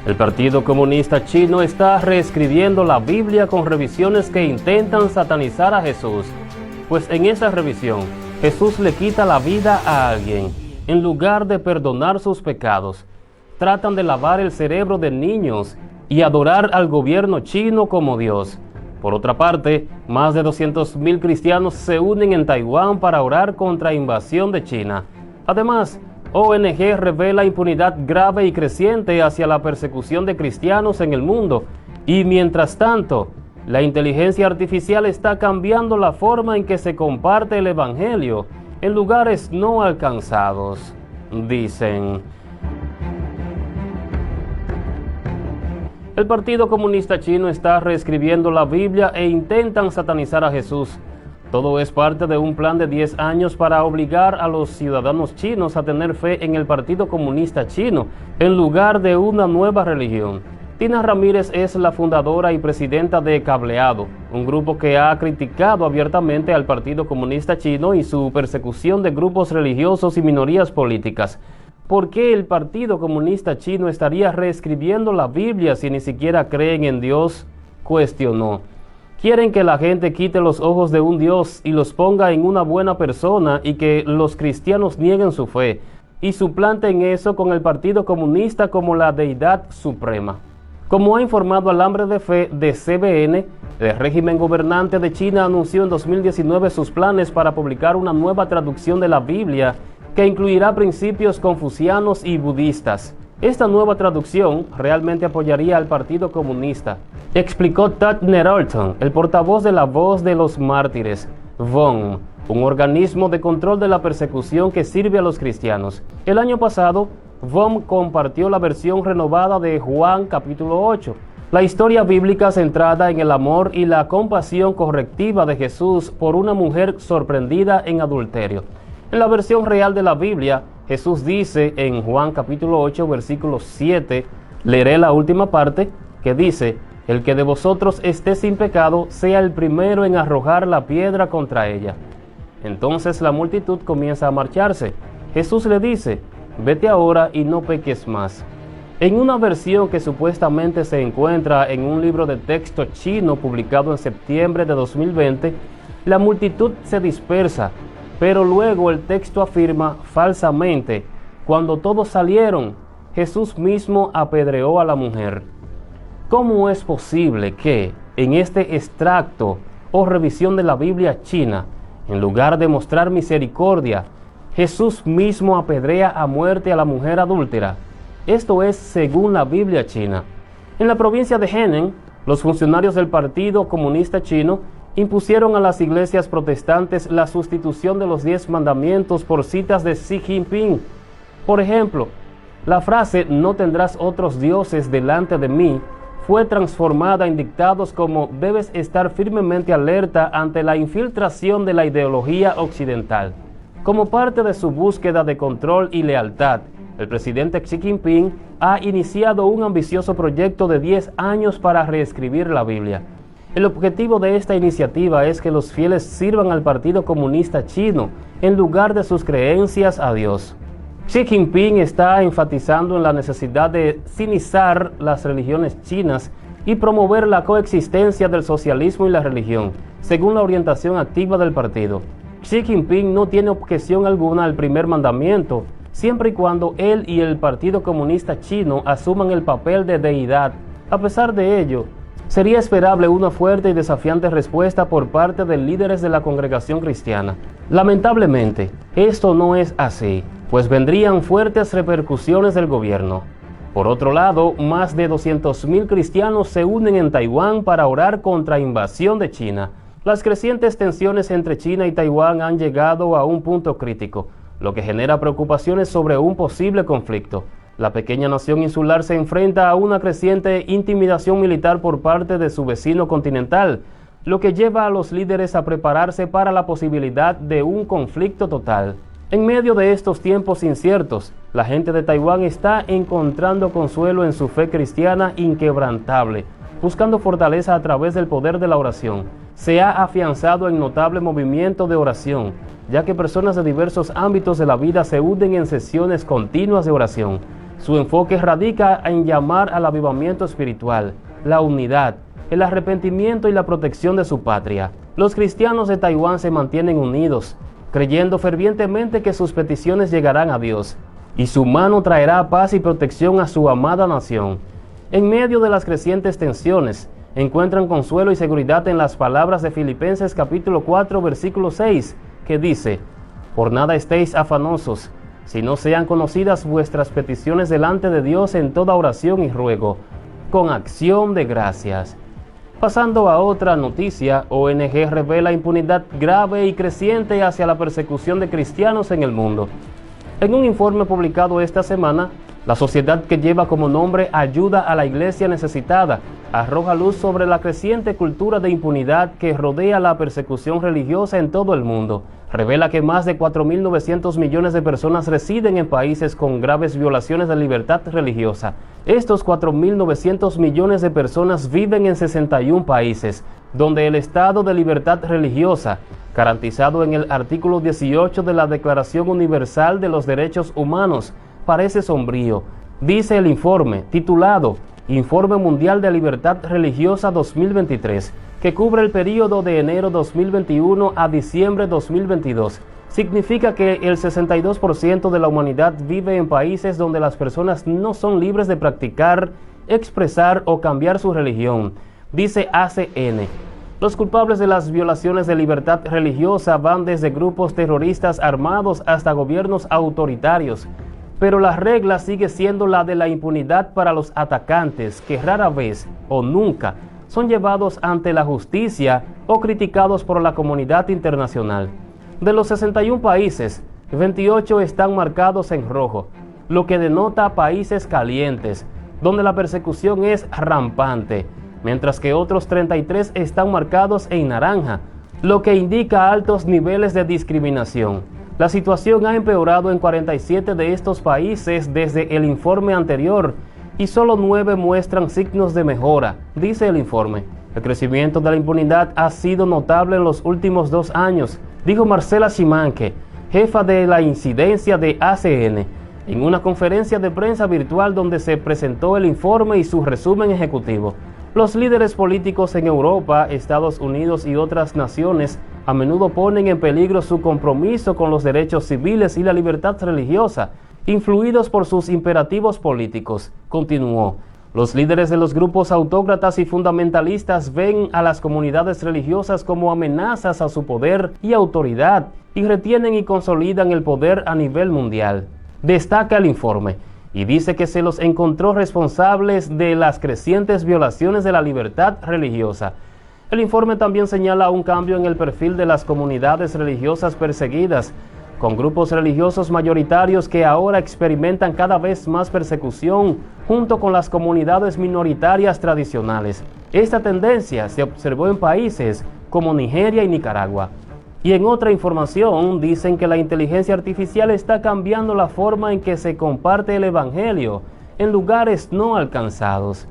El Partido Comunista Chino está reescribiendo la Biblia con revisiones que intentan satanizar a Jesús, pues en esa revisión Jesús le quita la vida a alguien en lugar de perdonar sus pecados. Tratan de lavar el cerebro de niños y adorar al gobierno chino como Dios. Por otra parte, más de 200,000 cristianos se unen en Taiwán para orar contra la invasión de China. Además, ONG revela impunidad grave y creciente hacia la persecución de cristianos en el mundo. Y mientras tanto, la inteligencia artificial está cambiando la forma en que se comparte el evangelio en lugares no alcanzados, dicen. El Partido Comunista Chino está reescribiendo la Biblia e intentan satanizar a Jesús. Todo es parte de un plan de 10 años para obligar a los ciudadanos chinos a tener fe en el Partido Comunista Chino, en lugar de una nueva religión. Tina Ramírez es la fundadora y presidenta de Cableado, un grupo que ha criticado abiertamente al Partido Comunista Chino y su persecución de grupos religiosos y minorías políticas. ¿Por qué el Partido Comunista Chino estaría reescribiendo la Biblia si ni siquiera creen en Dios?, cuestionó. Quieren que la gente quite los ojos de un Dios y los ponga en una buena persona y que los cristianos nieguen su fe y suplanten eso con el Partido Comunista como la deidad suprema. Como ha informado Alambre de Fe de CBN, el régimen gobernante de China anunció en 2019 sus planes para publicar una nueva traducción de la Biblia que incluirá principios confucianos y budistas. Esta nueva traducción realmente apoyaría al Partido Comunista, explicó Todd Nerolton, el portavoz de la Voz de los Mártires, VOM, un organismo de control de la persecución que sirve a los cristianos. El año pasado, VOM compartió la versión renovada de Juan capítulo 8, la historia bíblica centrada en el amor y la compasión correctiva de Jesús por una mujer sorprendida en adulterio. En la versión real de la Biblia, Jesús dice en Juan capítulo 8, versículo 7, leeré la última parte, que dice: el que de vosotros esté sin pecado, sea el primero en arrojar la piedra contra ella. Entonces la multitud comienza a marcharse. Jesús le dice: vete ahora y no peques más. En una versión que supuestamente se encuentra en un libro de texto chino publicado en septiembre de 2020, la multitud se dispersa, pero luego el texto afirma falsamente: cuando todos salieron, Jesús mismo apedreó a la mujer. ¿Cómo es posible que en este extracto o revisión de la Biblia china, en lugar de mostrar misericordia, Jesús mismo apedrea a muerte a la mujer adúltera? Esto es según la Biblia china. En la provincia de Henan, los funcionarios del Partido Comunista Chino impusieron a las iglesias protestantes la sustitución de los 10 mandamientos por citas de Xi Jinping. Por ejemplo, la frase "no tendrás otros dioses delante de mí" fue transformada en dictados como "debes estar firmemente alerta ante la infiltración de la ideología occidental". Como parte de su búsqueda de control y lealtad, el presidente Xi Jinping ha iniciado un ambicioso proyecto de 10 años para reescribir la Biblia. El objetivo de esta iniciativa es que los fieles sirvan al Partido Comunista Chino en lugar de sus creencias a Dios. Xi Jinping está enfatizando en la necesidad de sinizar las religiones chinas y promover la coexistencia del socialismo y la religión, según la orientación activa del partido. Xi Jinping no tiene objeción alguna al primer mandamiento, siempre y cuando él y el Partido Comunista Chino asuman el papel de deidad. A pesar de ello, sería esperable una fuerte y desafiante respuesta por parte de líderes de la congregación cristiana. Lamentablemente, esto no es así, pues vendrían fuertes repercusiones del gobierno. Por otro lado, más de 200,000 cristianos se unen en Taiwán para orar contra la invasión de China. Las crecientes tensiones entre China y Taiwán han llegado a un punto crítico, lo que genera preocupaciones sobre un posible conflicto. La pequeña nación insular se enfrenta a una creciente intimidación militar por parte de su vecino continental, lo que lleva a los líderes a prepararse para la posibilidad de un conflicto total. En medio de estos tiempos inciertos, la gente de Taiwán está encontrando consuelo en su fe cristiana inquebrantable, buscando fortaleza a través del poder de la oración. Se ha afianzado en notable movimiento de oración, ya que personas de diversos ámbitos de la vida se unen en sesiones continuas de oración. Su enfoque radica en llamar al avivamiento espiritual, la unidad, el arrepentimiento y la protección de su patria. Los cristianos de Taiwán se mantienen unidos, creyendo fervientemente que sus peticiones llegarán a Dios, y su mano traerá paz y protección a su amada nación. En medio de las crecientes tensiones, encuentran consuelo y seguridad en las palabras de Filipenses capítulo 4, versículo 6, que dice: por nada estéis afanosos, si no sean conocidas vuestras peticiones delante de Dios en toda oración y ruego, con acción de gracias. Pasando a otra noticia, ONG revela impunidad grave y creciente hacia la persecución de cristianos en el mundo. En un informe publicado esta semana, la sociedad que lleva como nombre Ayuda a la Iglesia Necesitada arroja luz sobre la creciente cultura de impunidad que rodea la persecución religiosa en todo el mundo. Revela que más de 4.900 millones de personas residen en países con graves violaciones de libertad religiosa. Estos 4.900 millones de personas viven en 61 países, donde el estado de libertad religiosa, garantizado en el artículo 18 de la Declaración Universal de los Derechos Humanos, parece sombrío, dice el informe, titulado Informe Mundial de Libertad Religiosa 2023, que cubre el período de enero 2021 a diciembre 2022. Significa que el 62% de la humanidad vive en países donde las personas no son libres de practicar, expresar o cambiar su religión, dice ACN. Los culpables de las violaciones de libertad religiosa van desde grupos terroristas armados hasta gobiernos autoritarios. Pero la regla sigue siendo la de la impunidad para los atacantes, que rara vez o nunca son llevados ante la justicia o criticados por la comunidad internacional. De los 61 países, 28 están marcados en rojo, lo que denota países calientes, donde la persecución es rampante, mientras que otros 33 están marcados en naranja, lo que indica altos niveles de discriminación. La situación ha empeorado en 47 de estos países desde el informe anterior y solo 9 muestran signos de mejora, dice el informe. El crecimiento de la impunidad ha sido notable en los últimos 2 años, dijo Marcela Chimanque, jefa de la incidencia de ACN, en una conferencia de prensa virtual donde se presentó el informe y su resumen ejecutivo. Los líderes políticos en Europa, Estados Unidos y otras naciones a menudo ponen en peligro su compromiso con los derechos civiles y la libertad religiosa, influidos por sus imperativos políticos, continuó. Los líderes de los grupos autócratas y fundamentalistas ven a las comunidades religiosas como amenazas a su poder y autoridad y retienen y consolidan el poder a nivel mundial. Destaca el informe y dice que se los encontró responsables de las crecientes violaciones de la libertad religiosa. El informe también señala un cambio en el perfil de las comunidades religiosas perseguidas, con grupos religiosos mayoritarios que ahora experimentan cada vez más persecución junto con las comunidades minoritarias tradicionales. Esta tendencia se observó en países como Nigeria y Nicaragua. Y en otra información dicen que la inteligencia artificial está cambiando la forma en que se comparte el evangelio en lugares no alcanzados.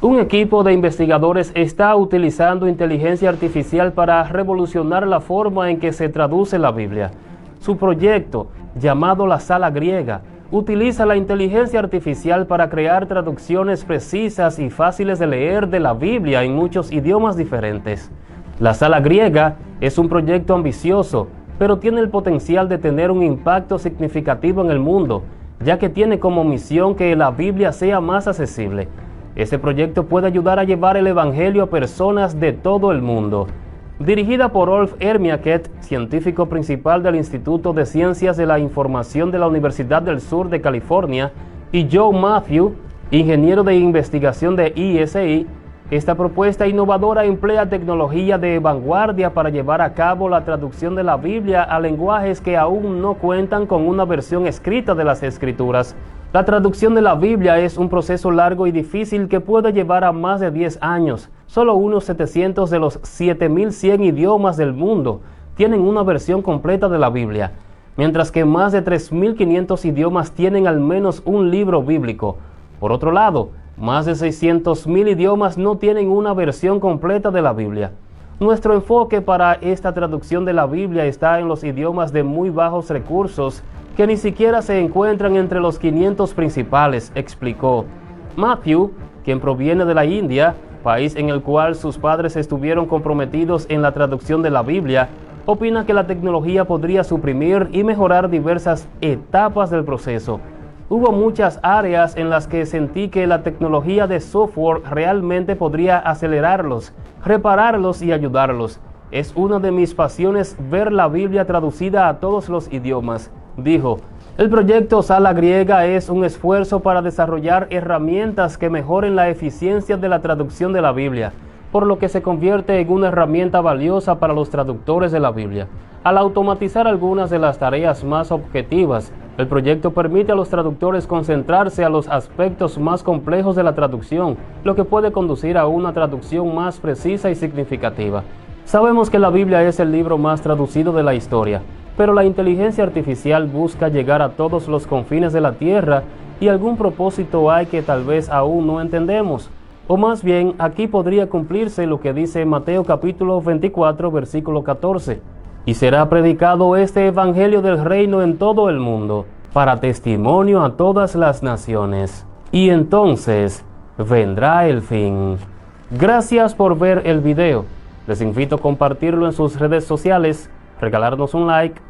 Un equipo de investigadores está utilizando inteligencia artificial para revolucionar la forma en que se traduce la Biblia. Su proyecto, llamado la Sala Griega, utiliza la inteligencia artificial para crear traducciones precisas y fáciles de leer de la Biblia en muchos idiomas diferentes. La Sala Griega es un proyecto ambicioso, pero tiene el potencial de tener un impacto significativo en el mundo, ya que tiene como misión que la Biblia sea más accesible. Este proyecto puede ayudar a llevar el Evangelio a personas de todo el mundo. Dirigida por Rolf Ermiaket, científico principal del Instituto de Ciencias de la Información de la Universidad del Sur de California, y Joe Matthew, ingeniero de investigación de ISI, esta propuesta innovadora emplea tecnología de vanguardia para llevar a cabo la traducción de la Biblia a lenguajes que aún no cuentan con una versión escrita de las Escrituras. La traducción de la Biblia es un proceso largo y difícil que puede llevar a más de 10 años. Solo unos 700 de los 7.100 idiomas del mundo tienen una versión completa de la Biblia, mientras que más de 3.500 idiomas tienen al menos un libro bíblico. Por otro lado, más de 600.000 idiomas no tienen una versión completa de la Biblia. Nuestro enfoque para esta traducción de la Biblia está en los idiomas de muy bajos recursos que ni siquiera se encuentran entre los 500 principales, explicó. Matthew, quien proviene de la India, país en el cual sus padres estuvieron comprometidos en la traducción de la Biblia, opina que la tecnología podría suprimir y mejorar diversas etapas del proceso. Hubo muchas áreas en las que sentí que la tecnología de software realmente podría acelerarlos, repararlos y ayudarlos. Es una de mis pasiones ver la Biblia traducida a todos los idiomas, dijo. El proyecto Sala Griega es un esfuerzo para desarrollar herramientas que mejoren la eficiencia de la traducción de la Biblia, por lo que se convierte en una herramienta valiosa para los traductores de la Biblia. Al automatizar algunas de las tareas más objetivas, el proyecto permite a los traductores concentrarse a los aspectos más complejos de la traducción, lo que puede conducir a una traducción más precisa y significativa. Sabemos que la Biblia es el libro más traducido de la historia, pero la inteligencia artificial busca llegar a todos los confines de la tierra y algún propósito hay que tal vez aún no entendemos. O más bien, aquí podría cumplirse lo que dice Mateo capítulo 24, versículo 14. Y será predicado este evangelio del reino en todo el mundo, para testimonio a todas las naciones. Y entonces vendrá el fin. Gracias por ver el video. Les invito a compartirlo en sus redes sociales, regalarnos un like